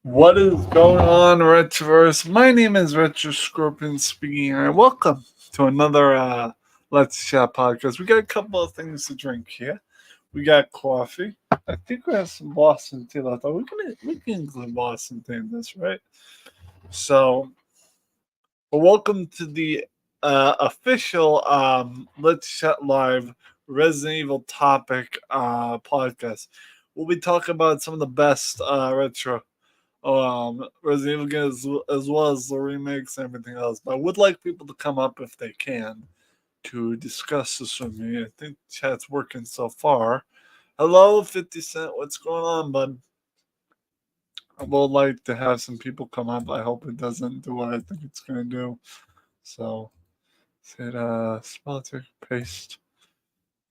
What is going on, Retroverse? My name is Retro Scorpion speaking, and welcome to another Let's Chat podcast. We got a couple of things to drink here. We got coffee. I think we have some Boston tea left. We can include Boston tea in this, right? So, welcome to the official Let's Chat Live Resident Evil topic podcast. We'll be talking about some of the best retro Resident Evil games as well as the remakes and everything else. But I would like people to come up if they can to discuss this with me. I think chat's working so far. Hello, 50 Cent. What's going on, bud? I would like to have some people come up. I hope it doesn't do what I think it's going to do. So, hit spell check, paste.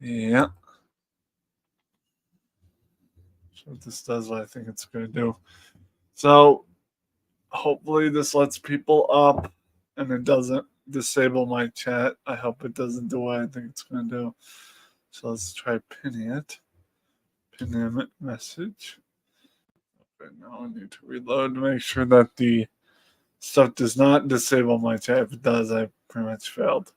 Yeah. So this does what I think it's going to do. So, hopefully this lets people up and it doesn't disable my chat. I hope it doesn't do what I think it's going to do. So let's try pinning it. Pin in message. Okay, now I need to reload to make sure that the stuff does not disable my chat. If it does, I pretty much failed.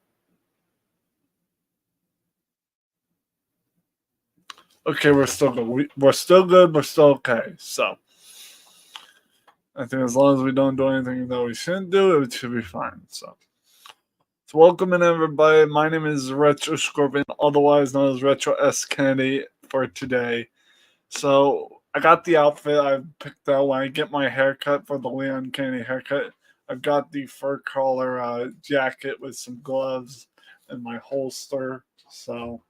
Okay, we're still good. We're still good. We're still okay. So I think as long as we don't do anything that we shouldn't do, it should be fine. So welcome in everybody. My name is Retro Scorpion, otherwise known as Retro S Kennedy for today. So I got the outfit I picked out when I get my haircut for the Leon Kennedy haircut. I've got the fur collar jacket with some gloves and my holster. So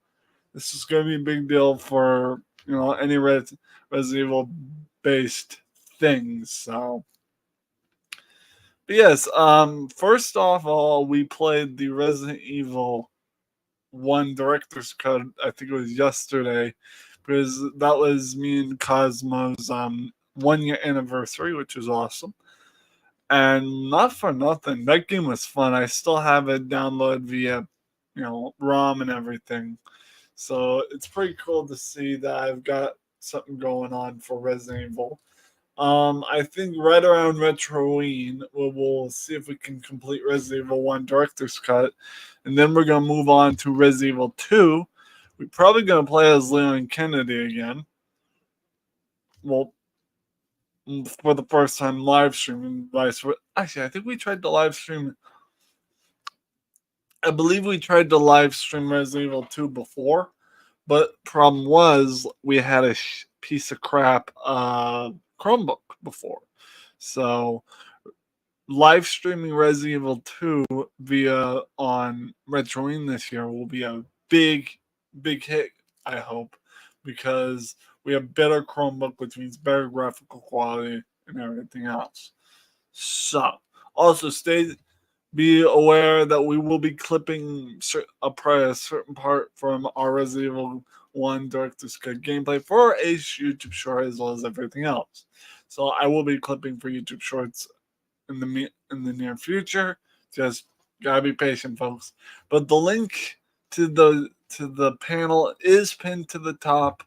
this is going to be a big deal for any Resident Evil based things. So. But yes, first off all, we played the Resident Evil 1 Director's Cut, I think it was yesterday, because that was me and Cosmo's 1 year anniversary, which was awesome. And not for nothing, that game was fun. I still have it downloaded via, ROM and everything. So it's pretty cool to see that I've got something going on for Resident Evil. I think right around Retroween, we'll see if we can complete Resident Evil 1 Director's Cut. And then we're going to move on to Resident Evil 2. We're probably going to play as Leon Kennedy again. Well, for the first time live streaming. Actually, I think we tried to live stream. I believe we tried to live stream Resident Evil 2 before. But problem was, we had a piece of crap Chromebook before. So live streaming Resident Evil 2 via on Retroing this year will be a big hit, I hope, because we have better Chromebook, which means better graphical quality and everything else. So, also be aware that we will be clipping a certain part from our Resident Evil 1 Director's Cut gameplay for our Ace YouTube short as well as everything else. So I will be clipping for YouTube shorts in the near future. Just gotta be patient, folks. But the link to the panel is pinned to the top.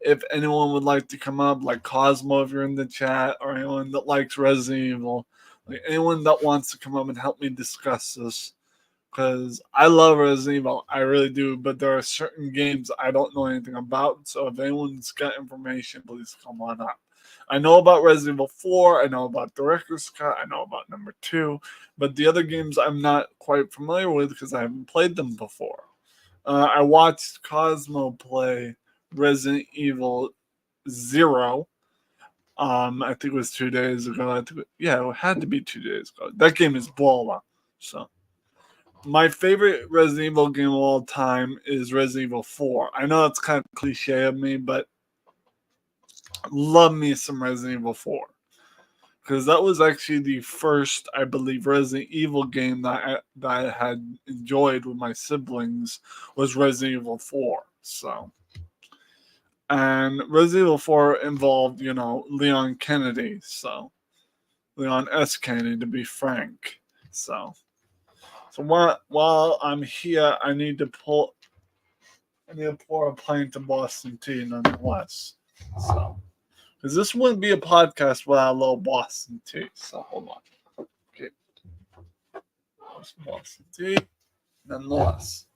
If anyone would like to come up, like Cosmo, if you're in the chat, or anyone that likes Resident Evil, like anyone that wants to come up and help me discuss this, because I love Resident Evil, I really do, but there are certain games I don't know anything about. So if anyone's got information, please come on up. I know about Resident Evil 4, I know about Director's Cut, I know about number 2, but the other games I'm not quite familiar with because I haven't played them before. I watched Cosmo play Resident Evil 0. I think it was 2 days ago. It had to be 2 days ago. That game is baller. So, my favorite Resident Evil game of all time is Resident Evil 4. I know it's kind of cliche of me, but love me some Resident Evil 4. Because that was actually the first, I believe, Resident Evil game that I had enjoyed with my siblings was Resident Evil 4. So, and Resident Evil 4 involved, Leon Kennedy. So, Leon S. Kennedy, to be frank. So while I'm here, I need to pour a pint of Boston tea, nonetheless. So, Because this wouldn't be a podcast without a little Boston tea. So hold on. Okay. Boston tea. Nonetheless.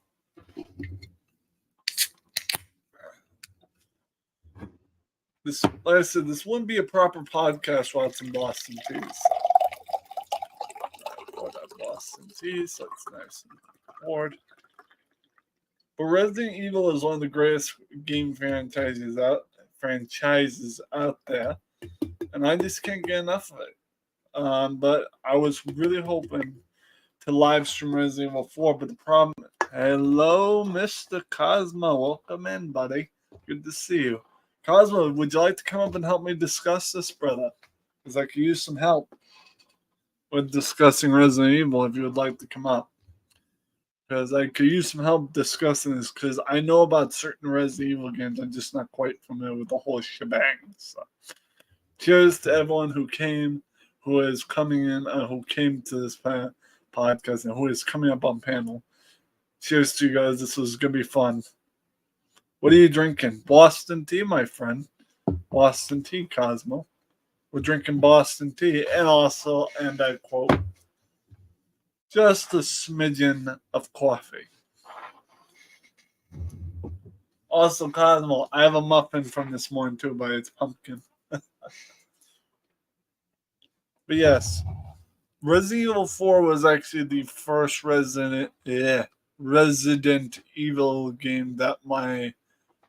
This, like I said, this wouldn't be a proper podcast without some Boston teas. Pour that Boston tea so it's nice and poured. But Resident Evil is one of the greatest game franchises out there, and I just can't get enough of it. But I was really hoping to live stream Resident Evil 4, but the problem. Hello, Mr. Cosmo. Welcome in, buddy. Good to see you. Cosmo, would you like to come up and help me discuss this, brother? Because I could use some help with discussing Resident Evil if you would like to come up. Because I could use some help discussing this, because I know about certain Resident Evil games. I'm just not quite familiar with the whole shebang. So, cheers to everyone who came, who is coming in, who came to this podcast, and who is coming up on panel. Cheers to you guys. This was going to be fun. What are you drinking? Boston tea, my friend. Boston tea, Cosmo. We're drinking Boston tea, and also, and I quote, just a smidgen of coffee. Also, Cosmo, I have a muffin from this morning too, but it's pumpkin. But yes, Resident Evil 4 was actually the first Resident Evil game that my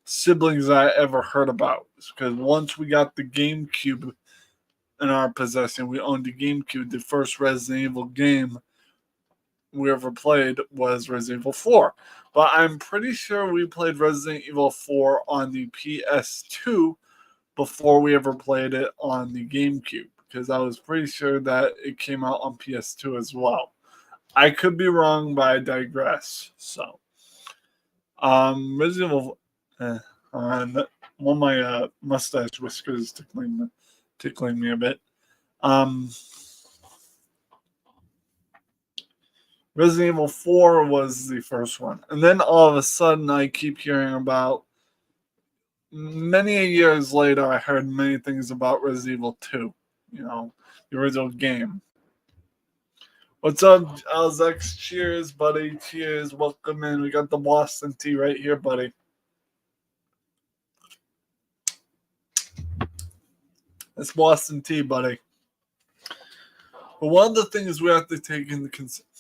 siblings I ever heard about. Because once we got the GameCube in our possession, we owned the GameCube. The first Resident Evil game we ever played was Resident Evil 4. But I'm pretty sure we played Resident Evil 4 on the PS2 before we ever played it on the GameCube, because I was pretty sure that it came out on PS2 as well. I could be wrong, but I digress. So, Resident Evil, one of my mustache whiskers tickling me a bit. Resident Evil 4 was the first one. And then all of a sudden, I keep hearing about, many years later, I heard many things about Resident Evil 2, the original game. What's up, Alzex? Cheers, buddy. Cheers. Welcome in. We got the Boston tea right here, buddy. It's Boston tea, buddy. But one of the things we have to take into consideration,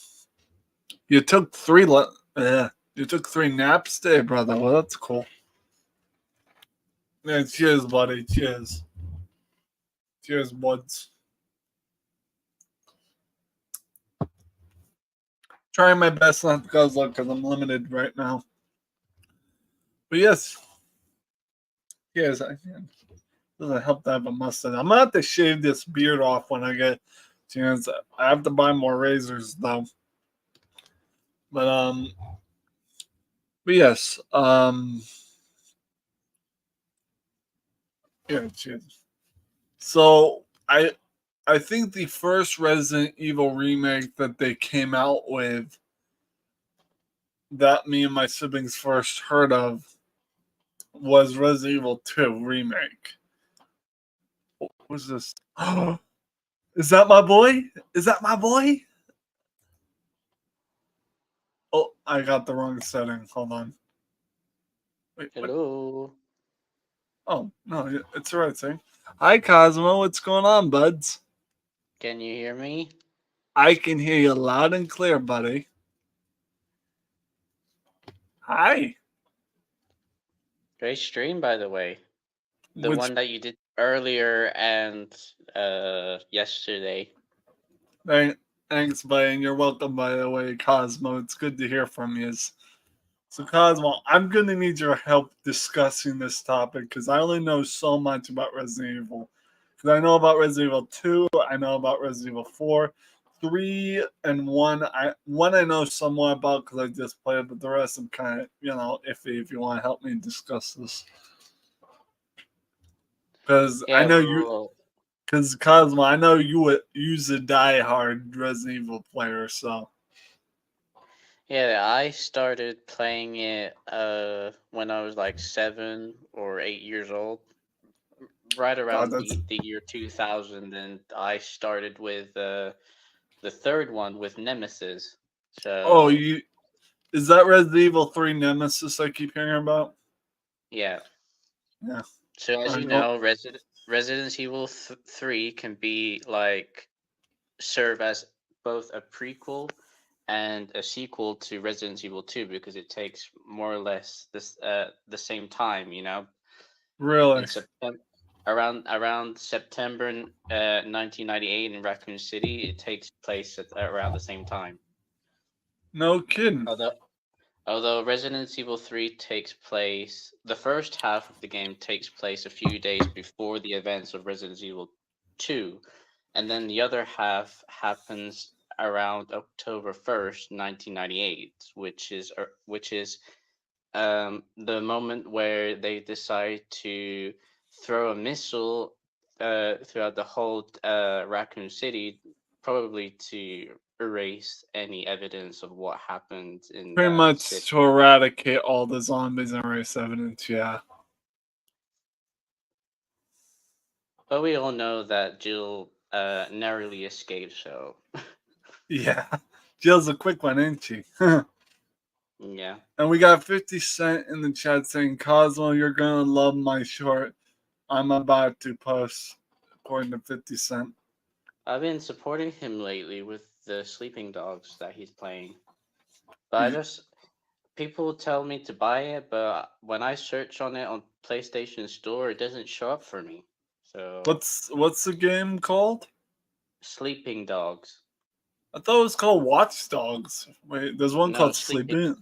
you took three naps today, brother. Well, that's cool. Yeah, cheers, buddy. Cheers. Cheers, buds. Trying my best not to guzzle because I'm limited right now. But yes. Yes, I can. Doesn't help to have a mustache. I'm gonna have to shave this beard off when I get a chance. I have to buy more razors though. But yes, yeah, cheers. So I think the first Resident Evil remake that they came out with, that me and my siblings first heard of, was Resident Evil 2 remake. What's this? Is that my boy? Is that my boy? Oh, I got the wrong setting. Hold on. Wait, Hello. what? Oh, no, it's the right thing. Hi, Cosmo. What's going on, buds? Can you hear me? I can hear you loud and clear, buddy. Hi. Great stream, by the way. The Which, one that you did earlier and yesterday. thanks, buddy, and you're welcome, by the way, Cosmo. It's good to hear from you. So, Cosmo, I'm going to need your help discussing this topic because I only know so much about Resident Evil. Because I know about Resident Evil 2, I know about Resident Evil 4, 3, and 1. One I know somewhat about because I just played, but the rest I'm kind of, iffy if you want to help me discuss this. Because Yeah, I know you, because Cosmo, I know you's a diehard Resident Evil player, so. Yeah, I started playing it when I was like 7 or 8 years old. right God, around that's the year 2000, and I started with the third one with Nemesis. oh, So you is that Resident Evil 3 Nemesis I keep hearing about? yeah. Yeah, So as I you know. know, Resident Evil 3 can be like serve as both a prequel and a sequel to Resident Evil 2 because it takes more or less the same time, you know, Really? in September around September 1998 in Raccoon City. It takes place at around the same time. No kidding. Although Resident Evil 3 takes place, the first half of the game takes place a few days before the events of Resident Evil 2, and then the other half happens around October 1st, 1998, which is the moment where they decide to throw a missile throughout the whole Raccoon City, probably to erase any evidence of what happened in Pretty that much city. to eradicate all the zombies and race evidence, yeah. But we all know that Jill narrowly escaped, so Yeah. Jill's a quick one, ain't she? yeah. And we got 50 Cent in the chat saying, Cosmo, you're gonna love my short I'm about to post, according to 50 Cent. I've been supporting him lately with the Sleeping Dogs that he's playing. But I just people tell me to buy it, but when I search on it on PlayStation Store, it doesn't show up for me. So What's the game called? Sleeping Dogs. I thought it was called Watch Dogs. Wait, there's one No, called Sleeping.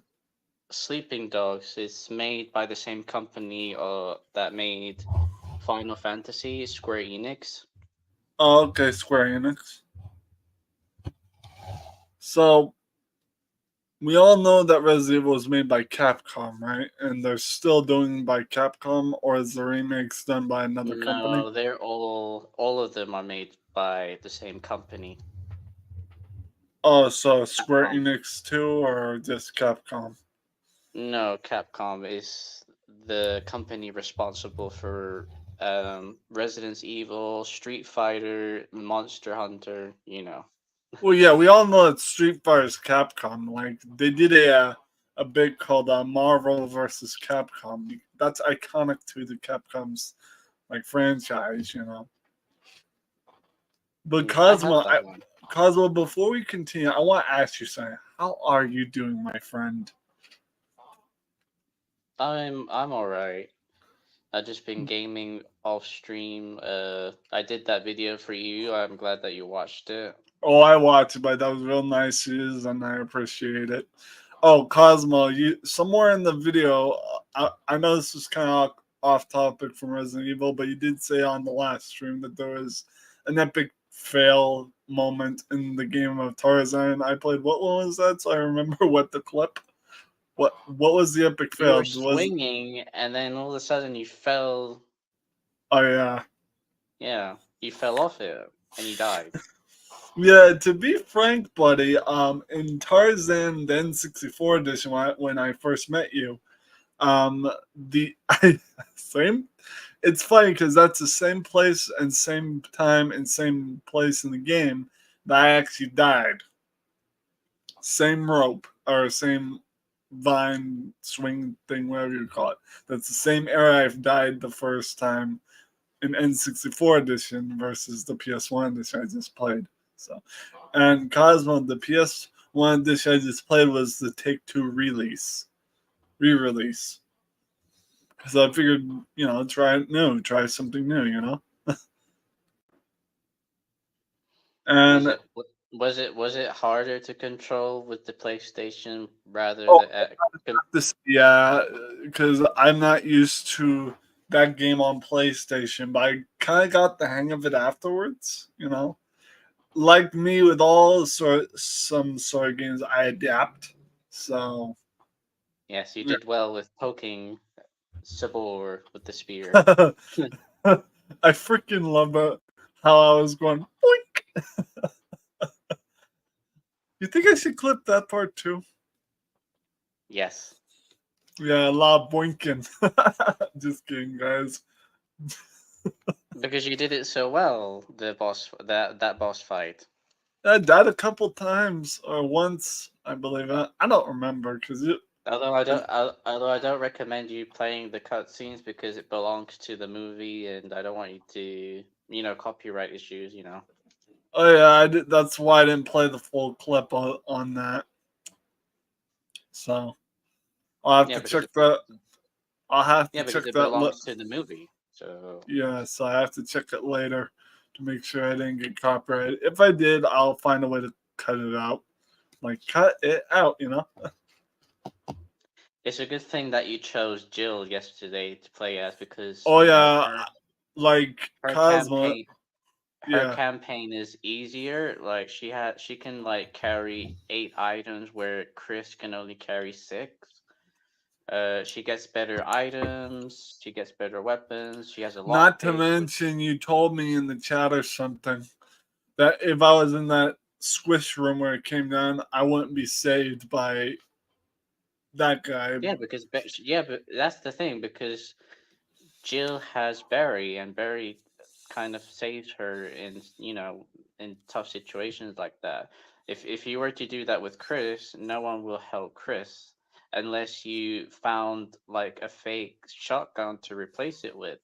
Sleeping Dogs is made by the same company that made Final Fantasy, Square Enix. Oh, okay, Square Enix. So we all know that Resident Evil was made by Capcom, right? And they're still doing by Capcom, or is the remakes done by another company? No, they're all of them are made by the same company. Oh, so Square Capcom. Enix too, or just Capcom? No, Capcom is the company responsible for Resident Evil, Street Fighter, Monster Hunter, you know. Well, yeah, we all know that Street Fighter is Capcom. Like they did a bit called Marvel versus Capcom. That's iconic to the Capcom's like franchise, you know. But Yeah, I have that one. Cosmo, before we continue, I want to ask you something. How are you doing, my friend? I'm alright. I've just been gaming off stream. I did that video for you. I'm glad that you watched it. Oh, I watched it, but that was real nice, and I appreciate it. Oh, Cosmo, you somewhere in the video, I know this was kind of off topic from Resident Evil, but you did say on the last stream that there was an epic fail moment in the game of Tarzan. I played. What one was that? So I remember what the clip. What was the epic You were fail? Was swinging, and then all of a sudden you fell. oh yeah. Yeah, you fell off it, and you died. Yeah, to be frank, buddy, in Tarzan then 64 edition when I first met you, the same. It's funny because that's the same place and same time and same place in the game that I actually died. Same rope or same vine swing thing, whatever you call it. That's the same area I've died the first time in N64 edition versus the PS1 edition I just played. So, and Cosmo, the PS1 edition I just played was the Take Two re-release. So I figured, try something new, Was And it was it harder to control with the PlayStation rather oh, than yeah, because I'm not used to that game on PlayStation, but I kind of got the hang of it afterwards. Like me with some sort of games, I adapt. So Yes, you did well with poking Sabor with the spear. I freaking love it how I was going boink. You think I should clip that part too? Yes. Yeah, a lot of boinking. Just kidding, guys. Because you did it so well, that boss fight. I died a couple times or once, I believe. I don't remember because it. Although I don't recommend you playing the cutscenes because it belongs to the movie, and I don't want you to, copyright issues. Oh yeah, I did. That's why I didn't play the full clip on that. So I'll have Yeah, to because check that. I'll have to check it that. belongs to the movie. So Yeah, so I have to check it later to make sure I didn't get copyrighted. If I did, I'll find a way to cut it out. Like cut it out. it's a good thing that you chose Jill yesterday to play as because Oh yeah, like her Cosmo. campaign her Yeah, campaign is easier. Like she can like carry 8 items where Chris can only carry 6. She gets better items. She gets better weapons. She has a not to lockpick, which mention you told me in the chat or something that if I was in that squish room where it came down, I wouldn't be saved by that guy. but that's the thing because Jill has Barry, and Barry kind of saves her in tough situations like that. If you were to do that with Chris, no one will help Chris unless you found like a fake shotgun to replace it with.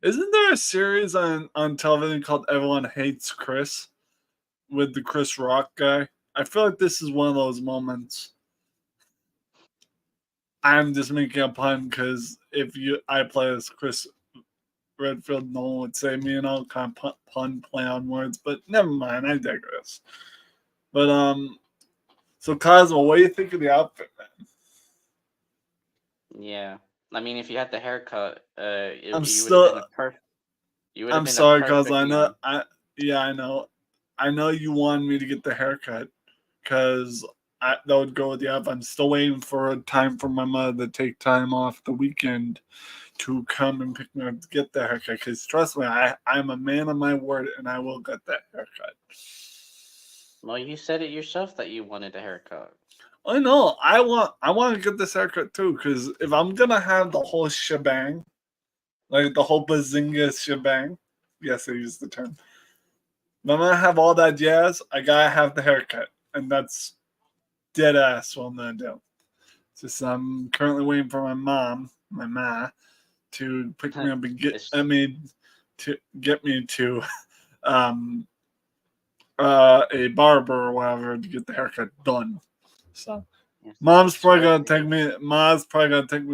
Isn't there a series on television called Everyone Hates Chris with the Chris Rock guy? I feel like this is one of those moments. I'm just making a pun because if I play as Chris Redfield, no one would say me, and I'll kind of pun play on words. But never mind, I digress. But so Cosmo, what do you think of the outfit, man? Yeah, I mean, if you had the haircut, I'm you would have been still. a you would have I'm been a sorry, Cosmo. perfect I know. Leon. Yeah, I know. I know you wanted me to get the haircut because that would go with the outfit. I'm still waiting for a time for my mother to take time off the weekend to come and pick me up to get the haircut. Because trust me, I'm a man of my word, and I will get that haircut. Well, you said it yourself that you wanted a haircut. I know. I want to get this haircut too. Because if I'm gonna have the whole shebang, like the whole bazinga shebang, yes, I use the term. If I'm gonna have all that jazz, I gotta have the haircut, and that's dead ass what I'm gonna do. Just I'm currently waiting for my ma, to pick me up and It's to get me to um a barber or whatever to get the haircut done. So it's mom's probably gonna take me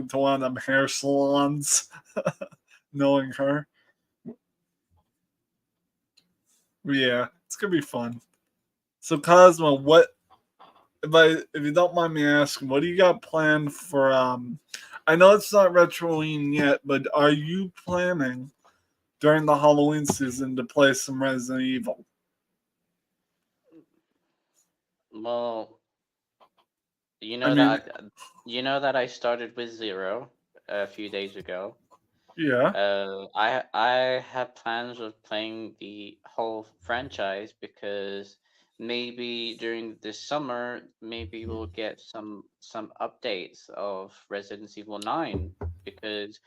to one of them hair salons, knowing her. Yeah, it's gonna be fun. So Cosmo, what if you don't mind me asking, what do you got planned for I know it's not Retroing yet, but are you planning during the Halloween season to play some Resident Evil? well, you I know mean, that you know that I started with 0 a few days ago. yeah. I have plans of playing the whole franchise because maybe during this summer, maybe we'll get some updates of Resident Evil 9 because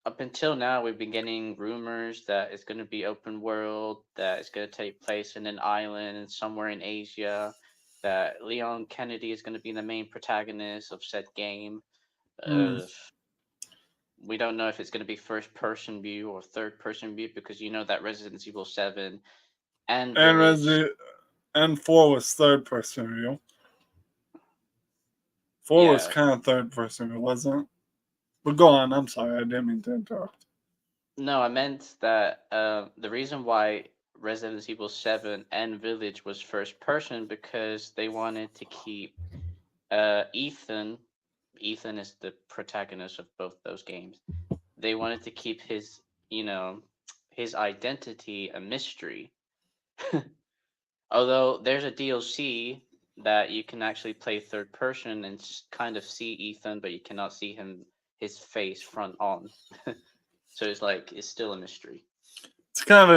up until now we've been getting rumors that it's going to be open world, that it's going to take place in an island somewhere in Asia, that Leon Kennedy is going to be the main protagonist of said game. Hmm. Uh, we don't know if it's going to be first person view or third person view because you know that Resident Evil 7 and And Village, Resident and 4 was third person view. 4 was yeah. kind of third person view, wasn't it? But go on. I'm sorry, I didn't mean to interrupt. No, I meant that the reason why Resident Evil 7 and Village was first person because they wanted to keep Ethan. Ethan is the protagonist of both those games. They wanted to keep his identity a mystery. Although there's a DLC that you can actually play third person and kind of see Ethan, but you cannot see his face front on. So it's like it's still a mystery. It's kind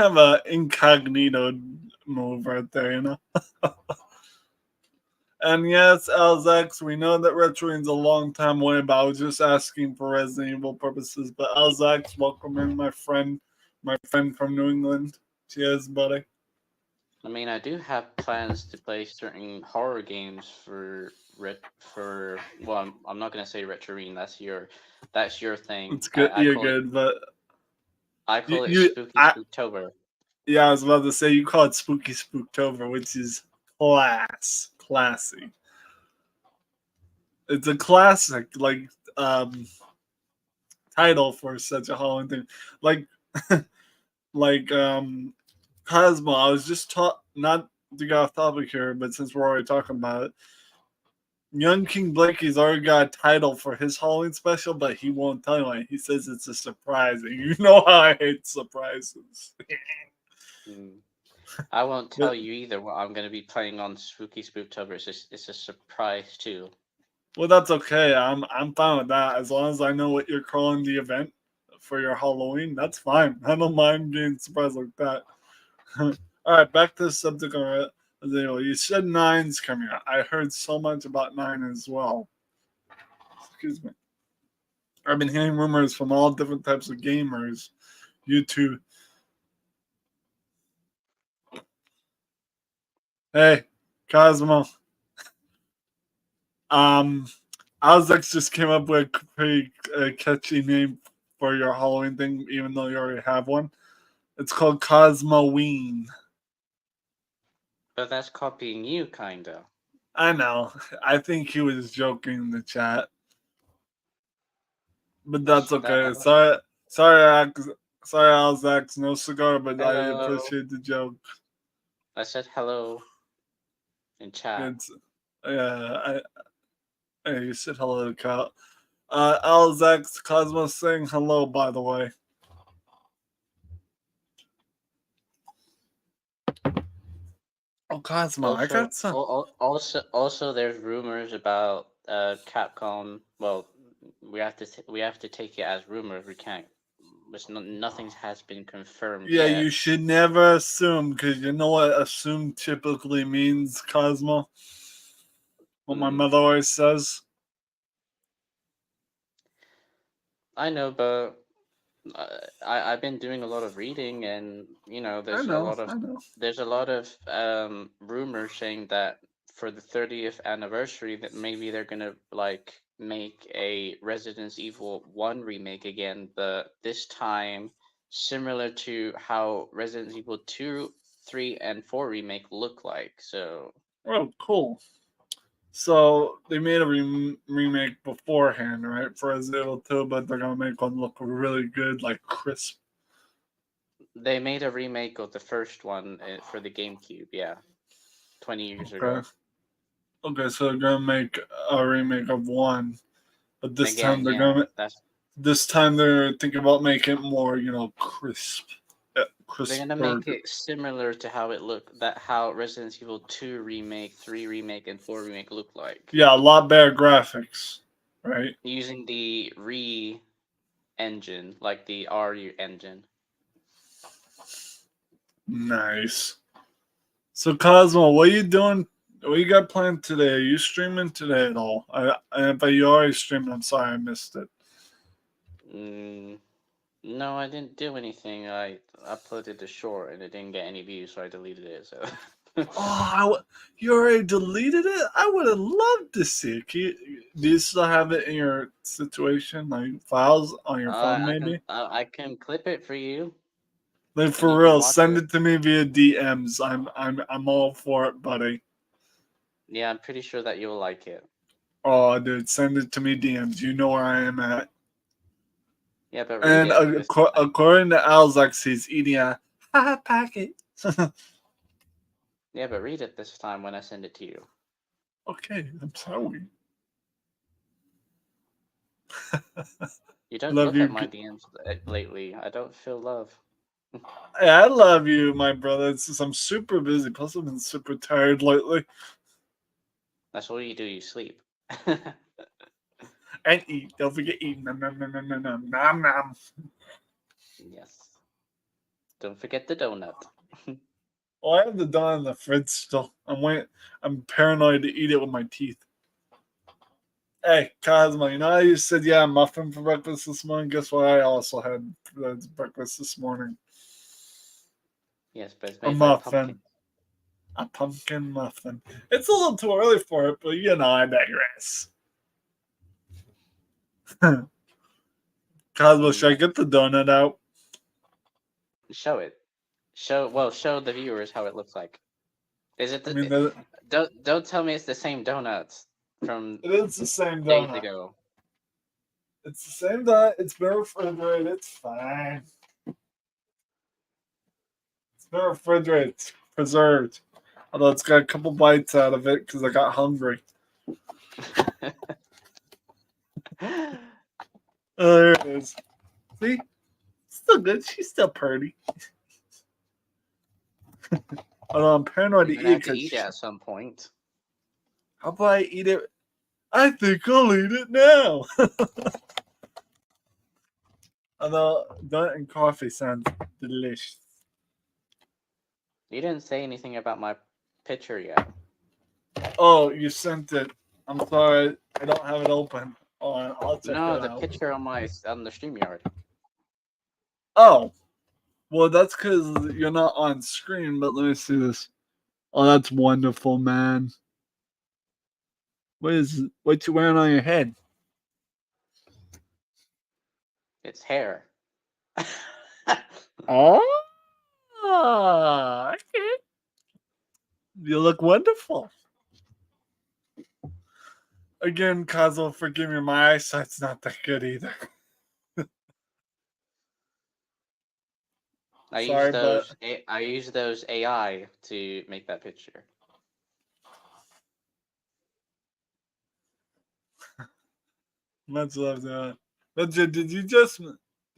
of a incognito move right there. And yes, Alzax, we know that Retroing's a long time away, but I was just asking for Resident Evil purposes. But Alzax, welcome in, my friend from New England. Cheers, buddy. I mean, I do have plans to play certain horror games for well, I'm not gonna say Retroine. That's your thing. It's good. I You're call it good, but I you, call it you Spooky I Spooktober. yeah, I was about to say you call it Spooky Spooktober, which is classy. It's a classic, um title for such a Halloween thing. Like like Cosmo. I was just taught not to get off topic here, but since we're already talking about it, Young King Blakey's already got a title for his Halloween special, but he won't tell anyone. He says it's a surprise, and you know how I hate surprises. Mm. I won't tell But you either what I'm gonna be playing on Spooky Spooktober. It's a surprise too. well, that's okay. I'm fine with that as long as I know what you're calling the event for your Halloween. That's fine. I don't mind being surprised like that. All right, back to the subject. All right, you said nine's coming out. I heard so much about nine as well. Excuse me. I've been hearing rumors from all different types of gamers. YouTube. Hey, Cosmo. Um, Alex just came up with a pretty catchy name for your Halloween thing, even though you already have one. It's called Cosmoween. But that's copying you, kinda. I know. I think he was joking in the chat, but that's okay. That. Sorry, Alex. No cigar, but I Hello. appreciate the joke. I said hello in chat. It's yeah. Hey, you said hello to Kyle. Alex Cosmo saying hello. By the way. Oh, Cosmo, I got some. Also, there's rumors about Capcom. Well, we have to take it as rumors. We can't. Nothing has been confirmed Yeah, yet. you should never assume because you know what assume typically means, Cosmo. What my Mm, mother always says. I know, but I've been doing a lot of reading, and you know, I know, I know. there's a lot of rumors saying that for the 30th anniversary that maybe they're gonna like make a Resident Evil 1 remake again, but this time similar to how Resident Evil 2, 3, and 4 remake look like. So Oh, cool. So they made a remake beforehand, right, for Resident Evil 2, but they're gonna make one look really good, like crisp. they made a remake of the first one for the GameCube, yeah, 20 years ago. Okay. Okay, so they're gonna make a remake of one, but Again, yeah, that's this time they're thinking about making it more, crisp, they're gonna crisper. make it similar to how it looked that how Resident Evil 2 remake, 3 remake, and 4 remake look like. Yeah, a lot better graphics, right? Using the Re engine, like the RE engine. Nice. So Cosmo, what are you doing? What you got planned today? Are you streaming today at all? If you already streaming, I'm sorry I missed it. Mm, no, I didn't do anything. I uploaded the short and it didn't get any views, so I deleted it. So Oh, you already deleted it? I would have loved to see it. Do you still have it in your situation, like files on your phone, maybe? I can clip it for you Like and for you can real, watch send it. it to me via DMs. I'm all for it, buddy. Yeah, I'm pretty sure that you'll like it. Oh, dude, send it to me DMs. You know where I am at. Yeah, but read And it this time. according to Alzax, he's eating a hot packet. Yeah, but read it this time when I send it to you. Okay, I'm sorry. You don't Love look you. at my DMs lately. I don't feel love. Hey, I love you, my brother. It's just I'm super busy. Plus, I've been super tired lately. That's all you do. You sleep. And eat. Don't forget eat. Nom nom nom nom nom nom nom nom. Yes. Don't forget the donut. Oh, I have the donut in the fridge still. I'm paranoid to eat it with my teeth. Hey, Cosmo, you know how you said yeah, muffin for breakfast this morning? Guess what I also had for breakfast this morning? Yes, but it's A made by pumpkin. muffin. A pumpkin muffin. It's a little too early for it, but you know, I digress. Cosmo, should I get the donut out? Show it. Show the viewers how it looks like. Is it I mean, don't tell me it's the same donuts from it is the same days donut. ago. It's the same donut. It's been refrigerated. It's fine. It's been refrigerated. It's preserved. Although it's got a couple bites out of it because I got hungry. Oh, there it is. See? Still good. She's still pretty. Although I'm paranoid to You're eat gonna have it to because eat it at some point. how about I eat it? I think I'll eat it now. Although donut and coffee sounds delicious. You didn't say anything about my picture yet. Oh, you sent it. I'm sorry. I don't have it open. I'll check No, it the out. picture on the StreamYard. Oh, well, that's because you're not on screen, but let me see this. Oh, that's wonderful, man. What you wearing on your head? It's hair. Oh, okay. You look wonderful. Again, Kazuo, forgive me, my eyesight's not that good either. Sorry, but I use those AI to make that picture. much love that. But did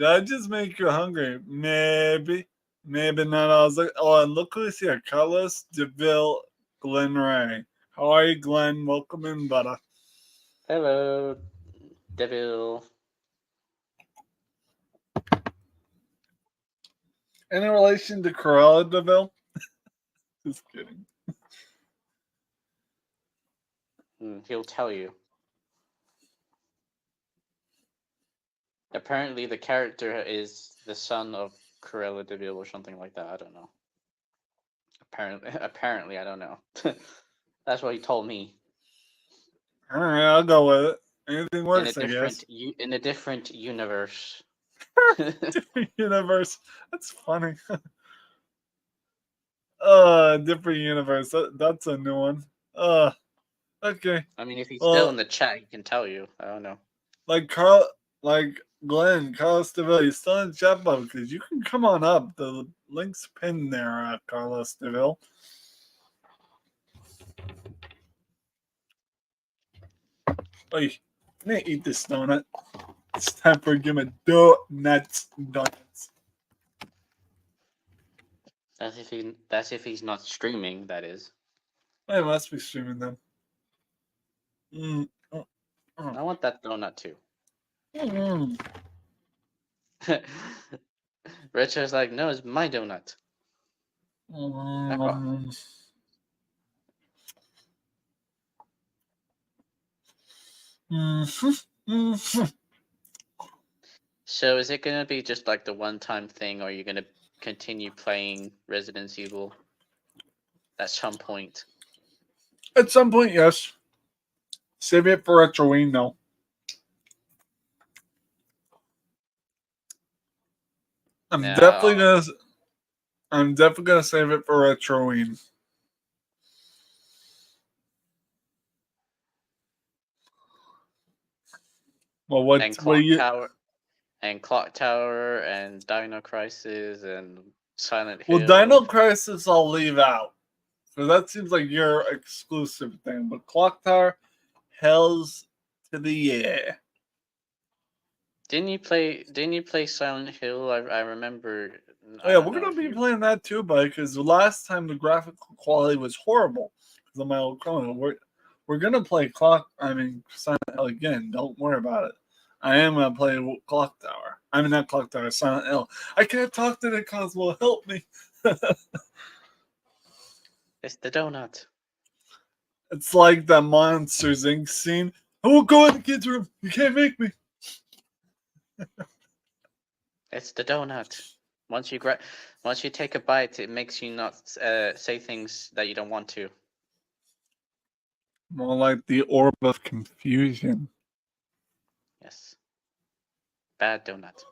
I just make you hungry? Maybe. Maybe not. I was like, oh, and look who's here. Carlos DeVille Glen Ray. How are you, Glenn? Welcome in, buddy. Hello, Devil. Any relation to Cruella DeVille? Just kidding. He'll tell you. Apparently, the character is the son of Cruella de Vil or something like that. I don't know. Apparently, I don't know. That's what he told me. All right, I'll go with it. Anything works, I guess. In a different universe. Different universe. That's funny. Different universe. That's a new one. Okay. I mean, if he's still Well, in the chat, he can tell you. I don't know. like Glenn, Carlos DeVille, you're still in the chat bubble because you can come on up. The link's pinned there, Carlos DeVille. Wait, I'm gonna eat this donut. It's time for give me donuts. That's if he's not streaming. That is. I must be streaming them. I want that donut too. Richard's like, no, it's my donut. So is it gonna be just like the one-time thing, or are you gonna continue playing Resident Evil at some point? At some point, yes. Save it for Retroween, though. I'm definitely gonna save it for Retroween. Well, what do you? Clock Tower and Dino Crisis and Silent Well, Hill. Dino Crisis, I'll leave out. So that seems like your exclusive thing. But Clock Tower, Hells to the yeah. Didn't you play Silent Hill? I remember. Oh, yeah, we're gonna be playing that too, buddy. Because the last time the graphical quality was horrible because of my old Chroma. We're gonna play Silent Hill again. Don't worry about it. I am gonna play Clock Tower. I mean, not Clock Tower, Silent Hill. I can't talk to the Cosmo. Help me. It's the donut. It's like the Monsters Inc. scene. I won't go in the kids' room. You can't make me. It's the donut. Once you take a bite, it makes you not say things that you don't want to. More like the orb of confusion. Yes. Bad donut.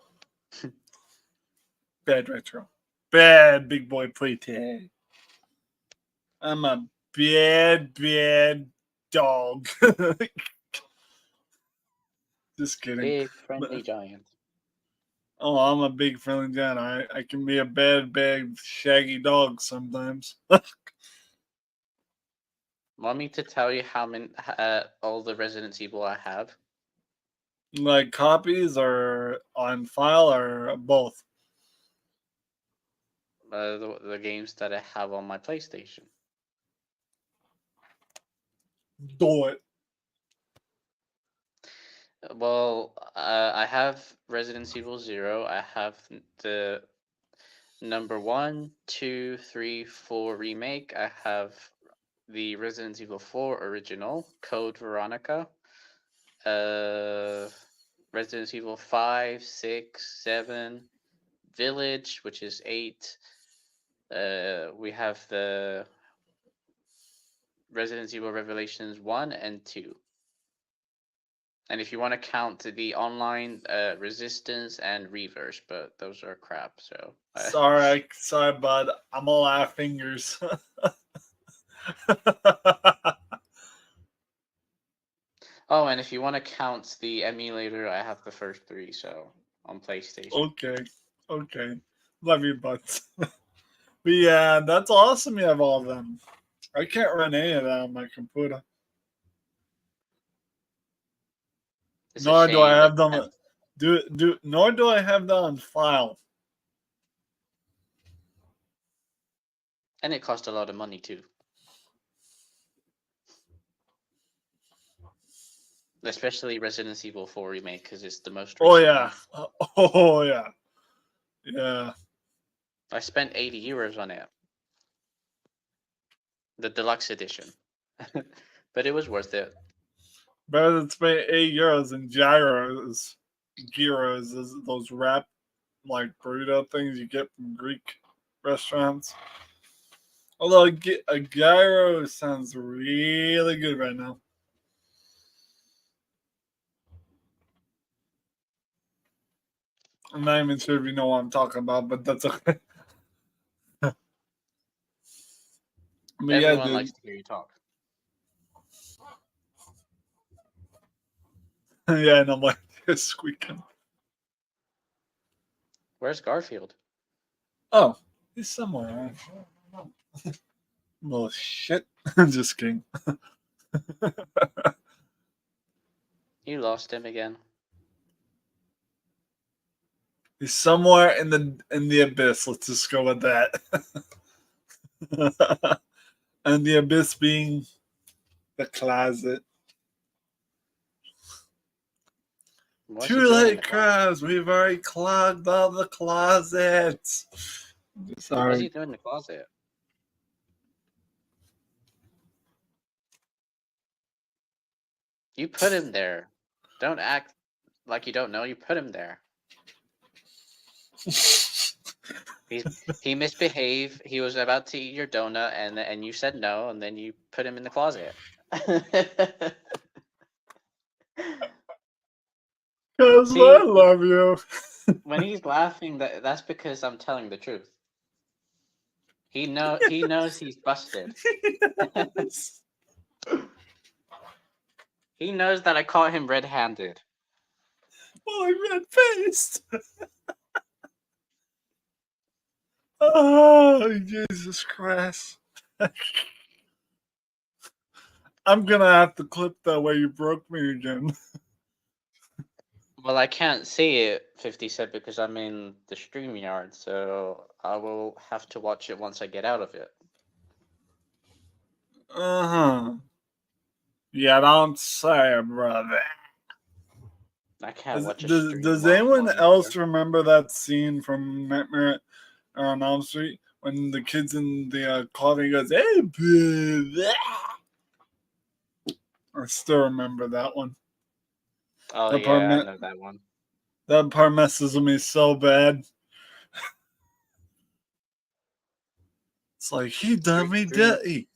Bad retro. Bad big boy playtag. I'm a bad dog. Just kidding. Big friendly giant. Oh, I'm a big friendly giant. I can be a bad shaggy dog sometimes. Want me to tell you how many all the Resident Evil I have? Like copies or on file or both? The games that I have on my PlayStation. Do it. Well, I have Resident Evil 0. I have the number 1, 2, 3, 4 remake. I have the Resident Evil 4 original, Code Veronica. Resident Evil 5, 6, 7, Village, which is 8. We have the Resident Evil Revelations 1 and 2. And if you want to count the online Resistance and Reverse, but those are crap. So Sorry, bud. I'm all out of fingers. Oh, and if you want to count the emulator, I have the first 3. So on PlayStation. Okay. Love you, butts. But yeah, that's awesome. You have all of them. I can't run any of that on my computer. It's Nor a do I shame. have them. Nor do I have that on file. And it cost a lot of money too. Especially Resident Evil 4 remake because it's the most recent. Oh yeah. One. Oh yeah. Yeah. I spent €80 on it. The deluxe edition. But it was worth it. Better than spending €8 in gyros. Gyros is those wrap like burrito things you get from Greek restaurants. Although a gyro sounds really good right now. I'm not even sure if you know what I'm talking about, but that's okay. Everyone likes to hear you talk. Yeah, and I'm like squeaking. Where's Garfield? Oh, he's somewhere. Little shit. I'm just kidding. You lost him again. He's somewhere in the abyss. Let's just go with that. And the abyss being the closet. What's Too late, Krabs. We've already clogged all the closets. Sorry. What's he doing in the closet? You put him there. Don't act like you don't know. You put him there. He misbehaved. He was about to eat your donut, and you said no, and then you put him in the closet. Because I love you. When he's laughing, that's because I'm telling the truth. He knows he's busted. Yes. He knows that I caught him red-handed. Oh, I'm red-faced. Oh, Jesus Christ. I'm going to have to clip that way you broke me again. Well, I can't see it, 50 Cent, because I'm in the StreamYard, so I will have to watch it once I get out of it. Uh-huh. Yeah, don't say, brother. I can't watch a Does anyone else remember that scene from Nightmare on Elm Street when the kids in the coffee goes, "Hey, bleh." I still remember that one. Oh That part, yeah, I know that one. that part messes with me so bad. It's like he done me dirty.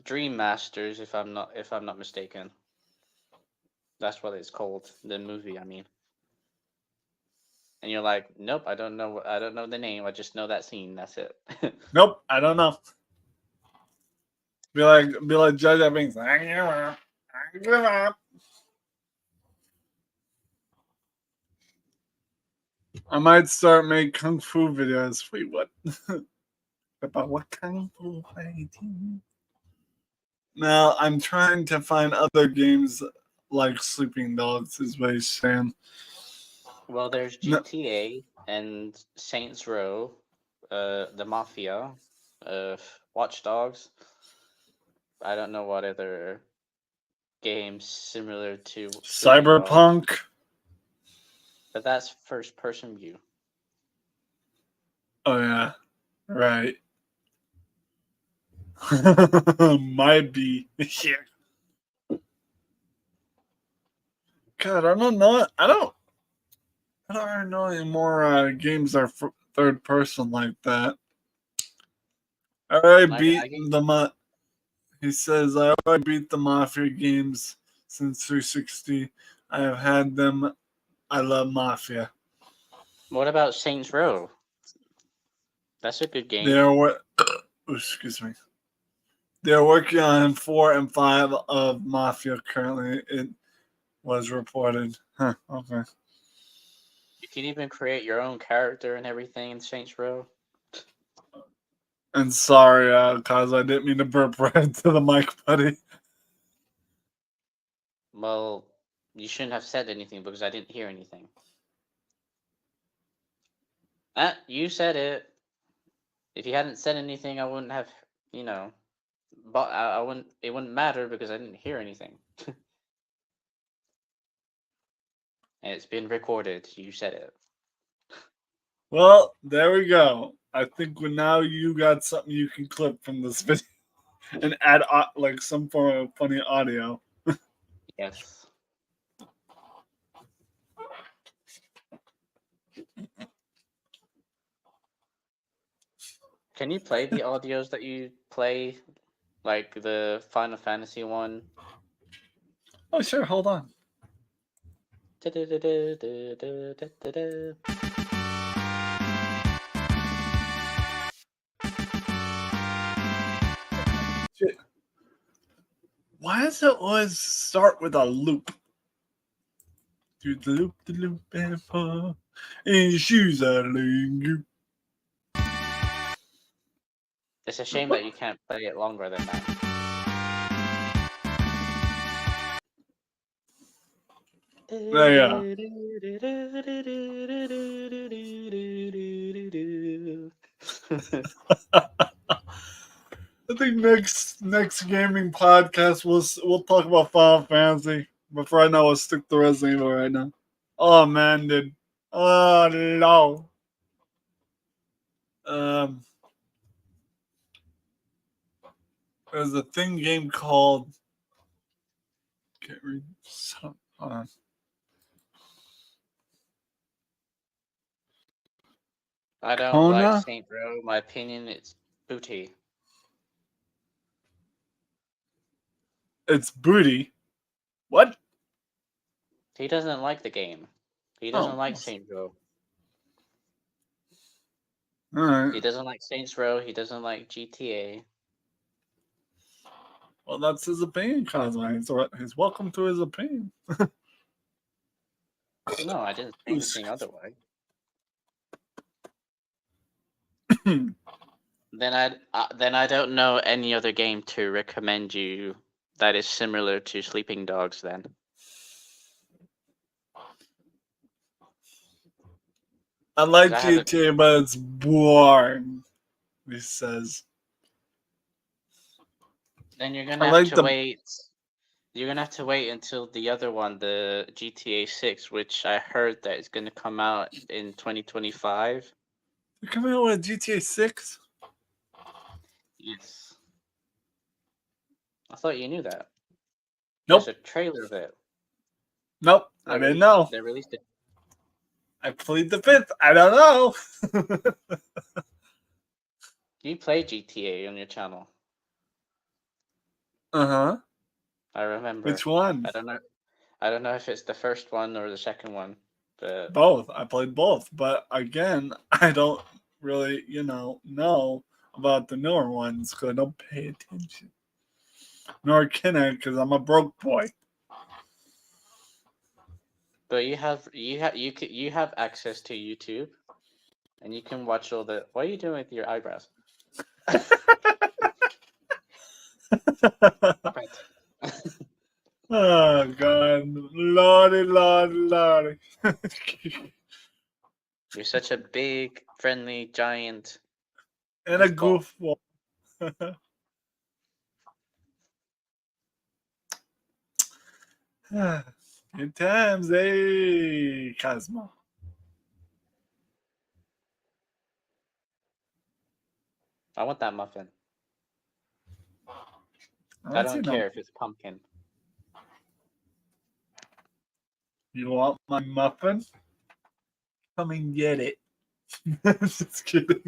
Dream Masters, if I'm not mistaken. That's what it's called. The movie, I mean. And you're like, nope, I don't know. I don't know the name. I just know that scene. That's it. Nope, I don't know. Be like Judge Evans. I give up. I might start making kung fu videos. Wait, what? About what kung fu fighting? Now I'm trying to find other games like Sleeping Dogs. Is what he's saying. Well, there's No, GTA and Saints Row, the Mafia, Watch Dogs. I don't know what other games similar to Sleeping Dogs, Cyberpunk. but that's first person view. Oh yeah, right. Might be. Yeah. God, I don't know. I don't really know any more games are third person like that. I already beat I get the He says I already beat the Mafia games since 360. I have had them. I love Mafia. What about Saints Row? That's a good They game. are what? Excuse me. They are working on 4 and 5 of Mafia currently. It was reported. Huh. Okay. You can even create your own character and everything in Saints Row. And sorry, cause I didn't mean to burp right into the mic, buddy. Well, you shouldn't have said anything because I didn't hear anything. You said it. If you hadn't said anything, I wouldn't have, you know, but I wouldn't. It wouldn't matter because I didn't hear anything. And it's been recorded. You said it. Well, there we go. I think now you got something you can clip from this video and add like some form of funny audio. Yes. Can you play the audios that you play, like the Final Fantasy one? Oh, sure. Hold on. Shit. Why does it always start with a loop? Do the loop, and pull, and your shoes are lingo. It's a shame that you can't play it longer than that. There I think next gaming podcast we'll talk about Final Fantasy. But right now, we'll stick to Resident Evil right now. Oh man, dude. Oh no. Um, there's a thing game called. Can't read. Hold on. I don't like Kona. Saint Row. My opinion, it's booty. It's booty. What? He doesn't like the game. He Oh, doesn't like Saint Row. all right. He doesn't like Saints Row. He doesn't like GTA. Well, that's his opinion, Cosmo. He's welcome to his opinion. No, I didn't say anything otherwise. Then I don't know any other game to recommend you that is similar to Sleeping Dogs. Then I like 'Cause I haven't. GTA, but it's boring. He says. Then you're I gonna have like to the. wait. You're gonna have to wait until the other one, the GTA 6, which I heard that is gonna come out in 2025. They're coming out with GTA 6? Yes. I thought you knew that. Nope. There's a trailer of it. Nope. I didn't know. They released it. I plead the fifth. I don't know. You play GTA on your channel. Uh-huh. I remember. Which one? I don't know. I don't know if it's the first one or the second one, but Both. I played both. But again, I don't really, know about the newer ones because I don't pay attention. Nor can I because I'm a broke boy. but you have access to YouTube, and you can watch all the. What are you doing with your eyebrows? Stop it. Oh, God. Lordy, lordy, lordy. You're such a big, friendly, giant. And a Goofball. goofball. Good times, hey, Cosmo. I want that muffin. I Let's see don't now. care if it's pumpkin. You want my muffin? Come and get it. Just kidding.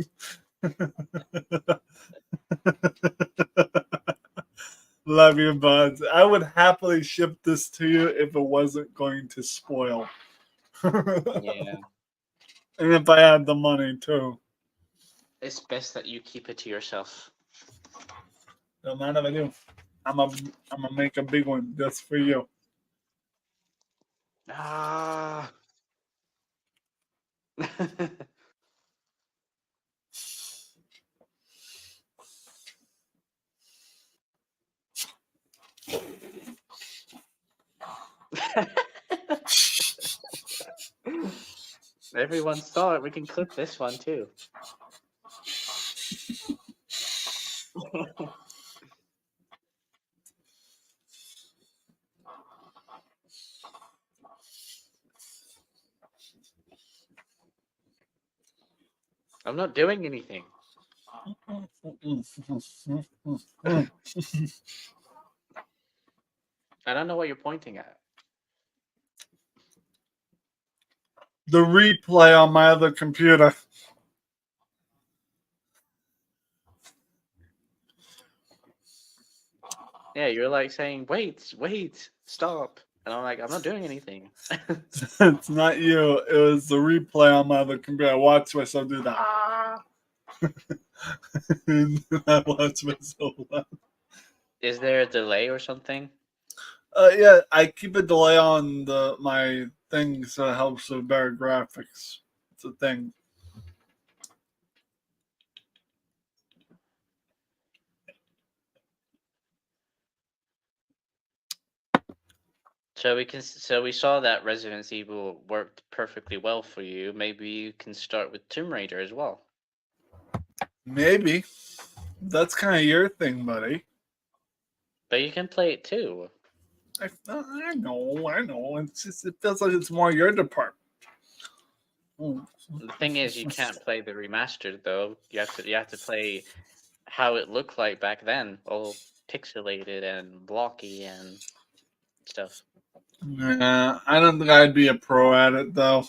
Love you, buds. I would happily ship this to you if it wasn't going to spoil. Yeah. And if I had the money too. It's best that you keep it to yourself. No matter what I do. I'm gonna make a big one just for you. Ah. Everyone saw it. We can clip this one too. I'm not doing anything. I don't know what you're pointing at. The replay on my other computer. Yeah, you're like saying, wait, stop. And I'm like, I'm not doing anything. It's not you. It was the replay on my other computer. I watched myself do that. And I watched myself laugh. Is there a delay or something? Yeah, I keep a delay on my thing so it helps with better graphics. It's a thing. So we saw that Resident Evil worked perfectly well for you. Maybe you can start with Tomb Raider as well. Maybe. That's kind of your thing, buddy. But you can play it too. I know. It's just, it feels like it's more your department. The thing is, you can't play the remastered though. You have to play how it looked like back then, all pixelated and blocky and stuff. Nah, I don't think I'd be a pro at it though.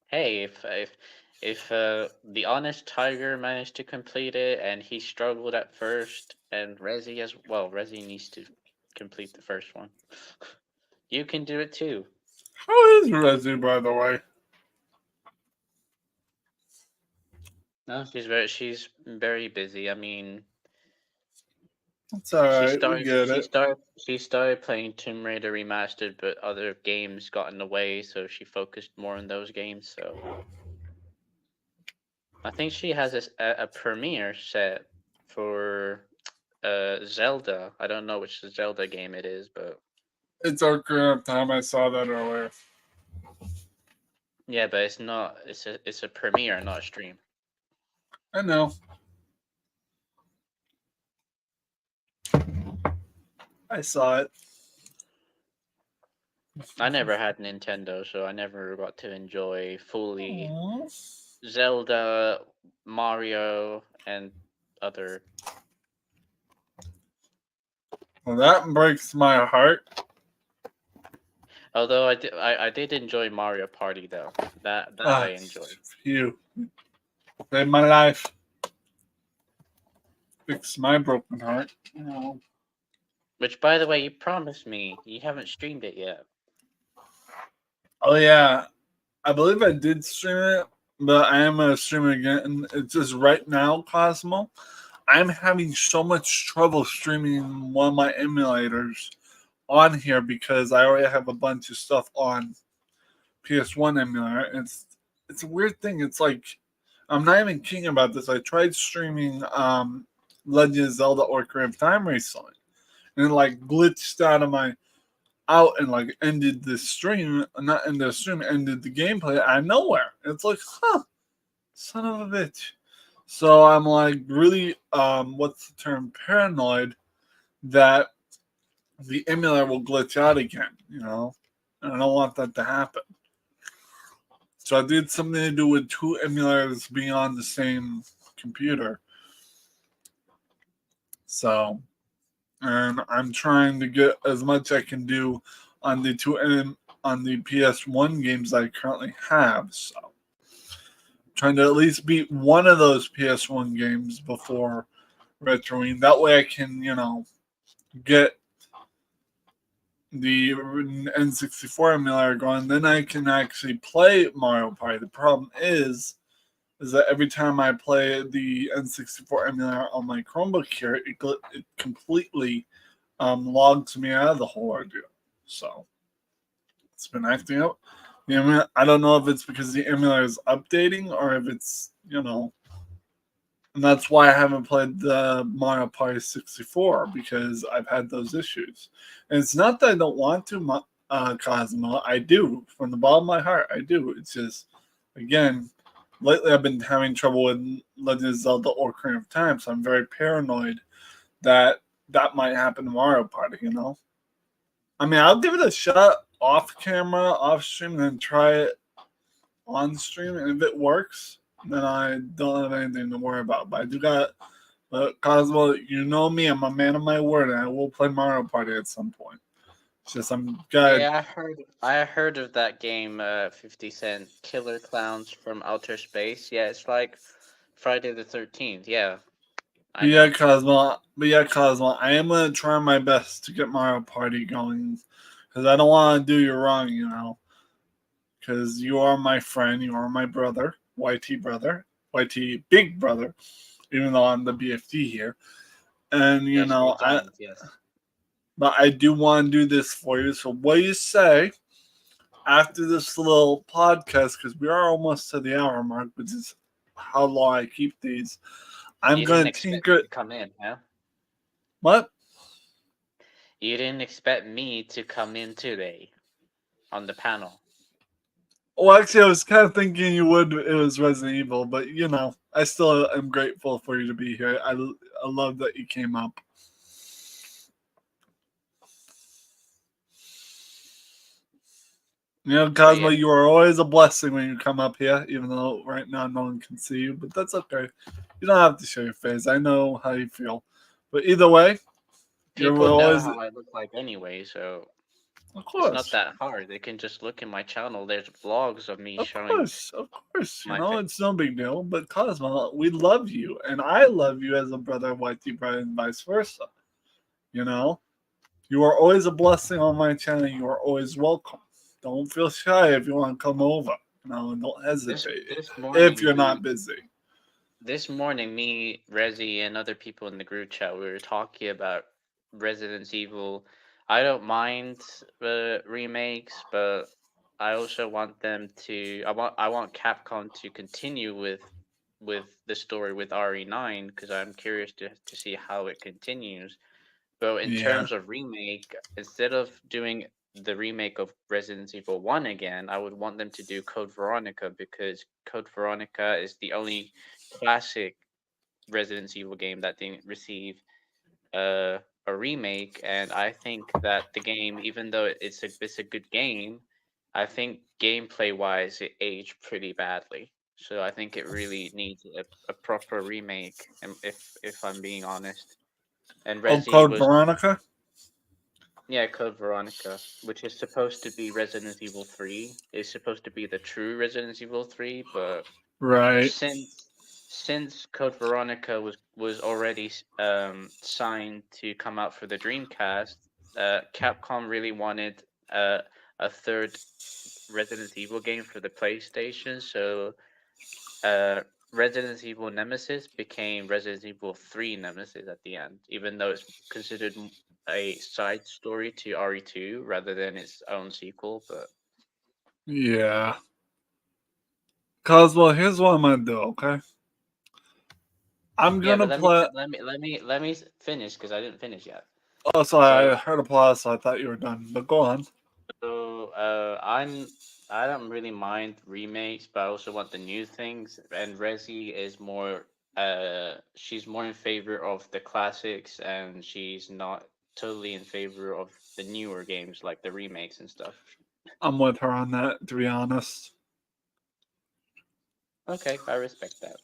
Hey, if the Honest Tiger managed to complete it and he struggled at first, and Resi needs to complete the first one. You can do it too. How is Resi, by the way? No, she's very busy. I mean, It's alright, we get it. she started playing Tomb Raider Remastered, but other games got in the way, so she focused more on those games. So I think she has a premiere set for Zelda. I don't know which Zelda game it is, but It's Ocarina of Time. I saw that earlier. yeah, but it's not. It's a premiere, not a stream. I know. I saw it. I never had Nintendo, so I never got to enjoy fully Aw. Zelda, Mario, and other. Well, that breaks my heart. Although I did enjoy Mario Party though. That I Ah, enjoyed. phew. Saved my life. Fix my broken heart. Oh. Which, by the way, you promised me you haven't streamed it yet. Oh, yeah. I believe I did stream it, but I am going to stream it again. It's just right now, Cosmo. I'm having so much trouble streaming one of my emulators on here because I already have a bunch of stuff on PS1 emulator. It's a weird thing. It's like I'm not even kidding about this. I tried streaming Legend of Zelda Ocarina of Time recently, and it like glitched out and like ended the stream. Not ended the stream, ended the gameplay out of nowhere. It's like, huh, son of a bitch. So I'm like really what's the term, paranoid that the emulator will glitch out again, And I don't want that to happen. So I did something to do with two emulators being on the same computer. So, and I'm trying to get as much I can do on the on the PS1 games I currently have. So, trying to at least beat one of those PS1 games before retroing. That way I can, get the N64 emulator going. Then I can actually play Mario Party. The problem is that every time I play the N64 emulator on my Chromebook here, it completely logs me out of the whole ordeal. So it's been acting up. I don't know if it's because the emulator is updating or if it's, and that's why I haven't played the Mario Party 64 because I've had those issues. And it's not that I don't want to, Cosmo. I do. From the bottom of my heart, I do. It's just, again, lately I've been having trouble with Legend of Zelda Ocarina of Time, so I'm very paranoid that that might happen to Mario Party. I mean, I'll give it a shot off camera, off stream, and then try it on stream, and if it works, then I don't have anything to worry about. But I do got, but Cosmo, you know me, I'm a man of my word, and I will play Mario Party at some point. It's just I'm got Yeah, I heard of that game, 50 Cent Killer Clowns from Outer Space. Yeah, it's like Friday the 13th. Yeah, I know. But yeah, Cosmo, I am gonna try my best to get Mario Party going because I don't want to do you wrong. Because you are my friend, you are my brother, YT big brother, even though I'm the BFD here. And Yes, you're a giant. Yes. but I do want to do this for you. So what do you say after this little podcast? Because we are almost to the hour mark, which is how long I keep these. I'm You didn't gonna expect me tinker. to come in, huh? What? You didn't expect me to come in today on the panel. Well, actually, I was kind of thinking you would. It was Resident Evil, but I still am grateful for you to be here. I love that you came up. But Cosmo, yeah, you are always a blessing when you come up here, even though right now no one can see you, but that's okay. You don't have to show your face. I know how you feel. But either way, you're people know always, how I look like anyway, so of it's not course, that hard. They can just look in my channel. There's vlogs of me of showing course, of course. my face. It's no big deal. But Cosmo, we love you, and I love you as a brother, YT brother, and vice versa. You know, you are always a blessing on my channel. You are always welcome. Don't feel shy if you want to come over. And don't This hesitate this if morning, you're not busy. me, Rezi, and other people in the group chat, we were talking about Resident Evil. I don't mind the remakes, but I also want them to. I want Capcom to continue with the story with RE9 because I'm curious to see how it continues. But in Yeah, terms of remake, instead of doing the remake of Resident Evil 1 again, I would want them to do Code Veronica because Code Veronica is the only classic Resident Evil game that didn't receive a remake, and I think that the game, even though it's a good game, I think gameplay wise it aged pretty badly. So I think it really needs a proper remake, if I'm being honest. And Oh, Resi Code was, Veronica. yeah, Code Veronica, which is supposed to be Resident Evil 3, is supposed to be the true Resident Evil 3, but Right. since Code Veronica was already signed to come out for the Dreamcast, Capcom really wanted a third Resident Evil game for the PlayStation, so uh, Resident Evil Nemesis became Resident Evil 3 Nemesis at the end, even though it's considered a side story to RE2 rather than its own sequel. But Yeah. Cosmo, here's what I'm gonna do. Okay. I'm yeah, gonna but let me play. finish because I didn't finish yet. Oh, sorry. So I heard applause, so I thought you were done. But go on. So I don't really mind remakes, but I also want the new things. And Resi is more she's more in favor of the classics, and she's not totally in favor of the newer games like the remakes and stuff. I'm with her on that. To be honest. Okay, I respect that.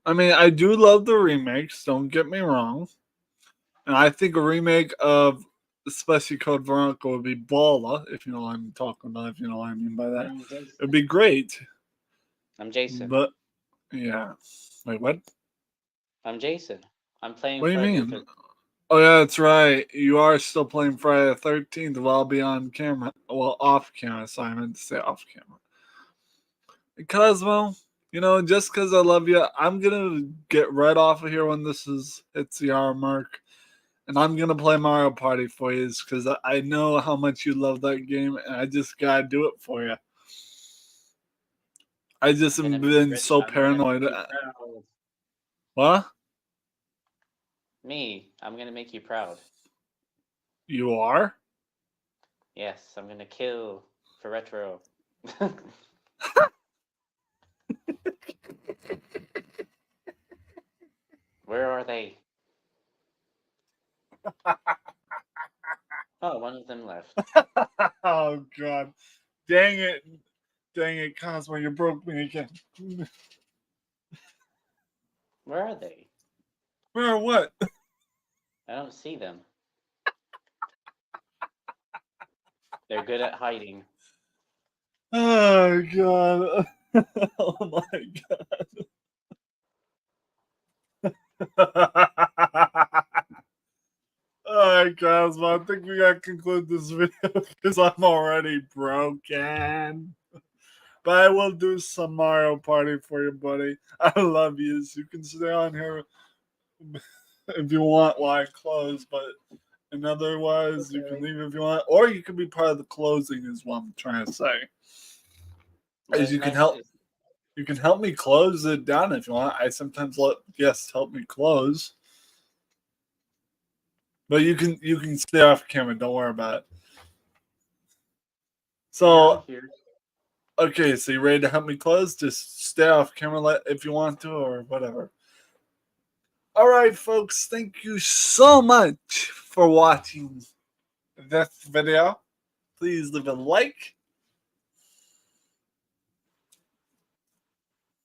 I mean, I do love the remakes. Don't get me wrong. And I think a remake of especially Code Veronica would be baller, if you know what I'm talking about, if you know what I mean by that. I'm Jason. It'd be great. I'm Jason. But yeah. Wait, what? I'm Jason. I'm playing What do you Friday the mean? 13th. Oh yeah, that's right. You are still playing Friday the 13th while I'll be on camera. Well, off camera, so I meant to say off camera. Cosmo, just because I love you, I'm gonna get right off of here when this hits the hour mark. And I'm gonna play Mario Party for you because I know how much you love that game, and I just gotta do it for you. I just I'm gonna have make been so I'm gonna make paranoid. you proud. What? I'm gonna make you proud. You are? Yes, I'm gonna kill for retro. Where are they? Oh, one of them left. Oh God! Dang it, Cosmo! You broke me again. Where are they? Where what? I don't see them. They're good at hiding. Oh God! Oh my God! All right, Cosmo. I think we gotta conclude this video because I'm already broken. But I will do some Mario Party for you, buddy. I love you. So you can stay on here if you want while I close, but and otherwise you can Okay. leave if you want, or you can be part of the closing. Is what I'm trying to say. Well, Is it's nice to. you can help me close it down if you want. I sometimes let guests help me close, but you can stay off camera. Don't worry about it. Yeah, I'm So here. okay, so you ready to help me close? Just stay off camera if you want to, or whatever. All right, folks. Thank you so much for watching this video. Please leave a like.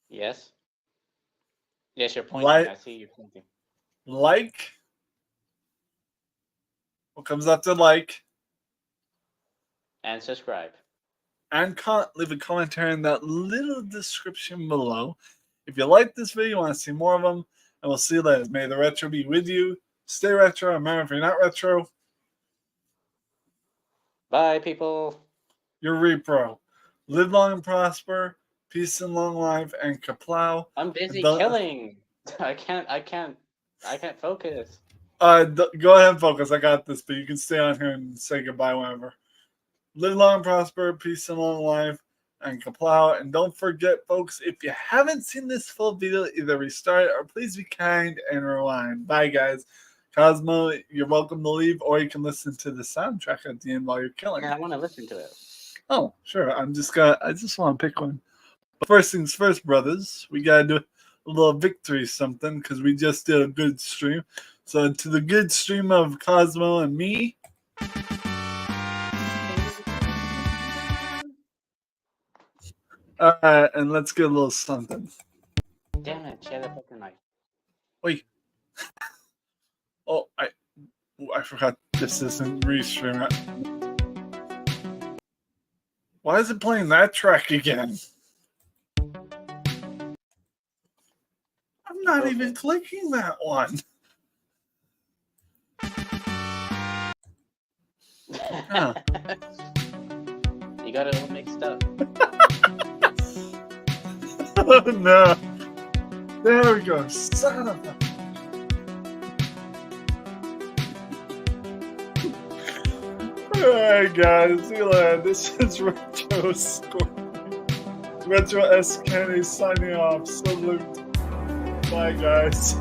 Yes. Yes, you're pointing. Like, I see you pointing. like. What comes after like? And subscribe. And leave a commentary in that little description below. If you like this video, you want to see more of them, and we'll see you later. May the retro be with you. Stay retro. Remember, if you're not retro, Bye, people. you're repro. Live long and prosper. Peace and long life, and kaplow. I'm busy The- killing. I can't focus. Go ahead and focus. I got this, but you can stay on here and say goodbye whenever. Live long and prosper, peace and long life, and kaplow. And don't forget, folks, if you haven't seen this full video, either restart or please be kind and rewind. Bye, guys. Cosmo, you're welcome to leave, or you can listen to the soundtrack at the end while you're killing. Yeah, I want to listen to it. Oh, sure. I just want to pick one. But first things first, brothers, we gotta do a little victory something because we just did a good stream. So to the good stream of Cosmo and me. Alright, and let's get a little something. Damn it, she had a fucking knife. Wait. Oh, I forgot this isn't restream. Why is it playing that track again? I'm not even clicking that one. Huh. You got it all mixed up. Oh no. There we go. Son of a... Alright guys, see you later. This is Retro Retro S. Kenny signing off. Salute. Bye guys.